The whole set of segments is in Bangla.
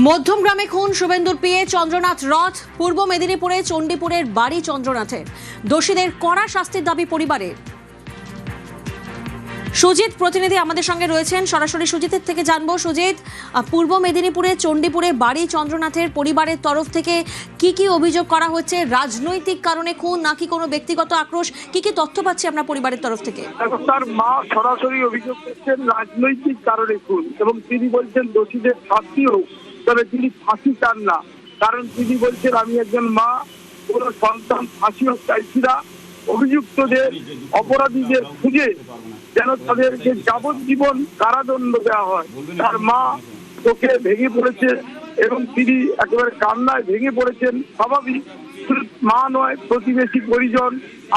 মধ্যমগ্রামে খুন শুভেন্দুর পিএ চন্দ্রনাথ রথ। পূর্ব মেদিনীপুরে চণ্ডীপুরের বাড়ি চন্দ্রনাথের। দোষীদের কড়া শাস্তির দাবি পরিবারের। সুজিত প্রতিনিধি আমাদের সঙ্গে রয়েছেন, সরাসরি সুজিতের থেকে জানবো। সুজিত, পূর্ব মেদিনীপুরে চণ্ডীপুরে বাড়ি চন্দ্রনাথের পরিবারের তরফ থেকে কি কি অভিযোগ করা হচ্ছে? রাজনৈতিক কারণে খুন নাকি কোনো ব্যক্তিগত আক্রোশ? কি কি তথ্য পাচ্ছি আপনার পরিবারের তরফ থেকে? তার মা সরাসরি অভিযোগ করছেন রাজনৈতিক কারণে খুন, এবং তিনি বলছেন দোষীদের শাস্তি হোক, তবে তিনি ফাঁসি চান না। কারণ তিনি বলছেন, আমি একজন মা, কোনো সন্তান ফাঁসি হোক চাইছি না। অভিযুক্তদের, অপরাধীদের খুঁজে যেন তাদেরকে যাবজ্জীবন কারাদণ্ড দেওয়া হয়। তার মা চোখে ভেঙে পড়েছে এবং তিনি একেবারে কান্নায় ভেঙে পড়েছেন। স্বাভাবিক, শুধু মা নয়, প্রতিবেশী, পরিজন,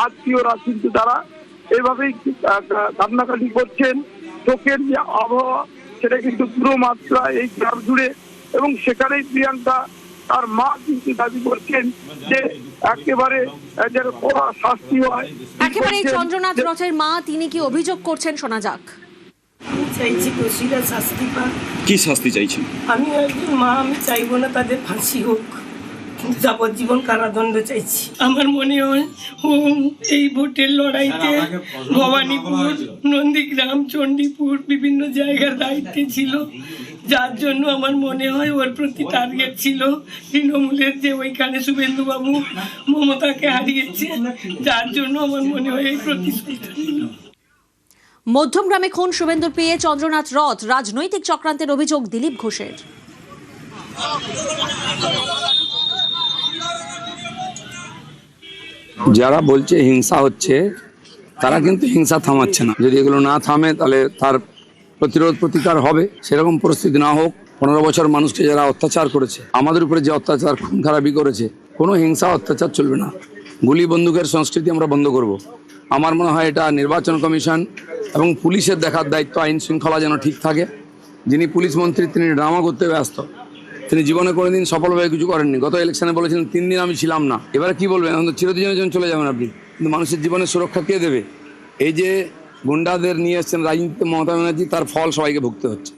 আত্মীয়রা কিন্তু তারা এভাবেই কান্নাকাটি করছেন। চোখের যে আবহাওয়া সেটা কিন্তু পুরো মাত্রা এই গ্রাম জুড়ে, এবং সেখানেই প্রিয়াঙ্কা তার মা কিন্তু দাবি করছেন যে একেবারে যেন কড়া শাস্তি হয়। একেবারে চন্দ্রনাথ রথের মা, তিনি কি অভিযোগ করছেন শোনা যাক। আমি চাইছি দোষীরা শাস্তি পাক। কি শাস্তি চাইছেন? আমি একজন মা, আমি চাইবো না তাদের ফাঁসি হোক, যাবজ্জীবন কারাদণ্ড চাইছি। আমার মনে হয় ও এই ভোটের লড়াইতে ভবানীপুর, নন্দীগ্রাম, চণ্ডীপুর বিভিন্ন জায়গার দায়িত্বে ছিল, যার জন্য আমার মনে হয় ওর প্রতি টার্গেট ছিল তৃণমূলের, যে ওইখানে শুভেন্দু বাবু মমতাকে হারিয়েছে, যার জন্য আমার মনে হয় এই প্রতিশোধ ছিল। মধ্যমগ্রামে খুন শুভেন্দুর পিএ চন্দ্রনাথ রথ। রাজনৈতিক চক্রান্তের অভিযোগ দিলীপ ঘোষের। যারা বলছে হিংসা হচ্ছে, তারা কিন্তু হিংসা থামাচ্ছে না। যদি এগুলো না থামে তাহলে তার প্রতিরোধ প্রতিকার হবে। সেরকম পরিস্থিতি না হোক। 15 বছর মানুষকে যারা অত্যাচার করেছে, আমাদের উপরে যে অত্যাচার খুন খারাপি করেছে, কোনো হিংসা অত্যাচার চলবে না। গুলি বন্দুকের সংস্কৃতি আমরা বন্ধ করব। আমার মনে হয় এটা নির্বাচন কমিশন এবং পুলিশের দেখার দায়িত্ব, আইন শৃঙ্খলা যেন ঠিক থাকে। যিনি পুলিশ মন্ত্রী, তিনি ড্রামা করতে ব্যস্ত। তিনি জীবনে কোনোদিন সফলভাবে কিছু করেননি। গত ইলেকশনে বলেছিলেন 3 দিন আমি ছিলাম না। এবারে কি বলবেন? এখন তো চিরদিনের জন্য চলে যাবেন আপনি। কিন্তু মানুষের জীবনের সুরক্ষা কে দেবে? এই যে গুন্ডাদের নিয়ে এসছেন রাজনীতিতে মমতা ব্যানার্জি, তার ফল সবাইকে ভুগতে হচ্ছে।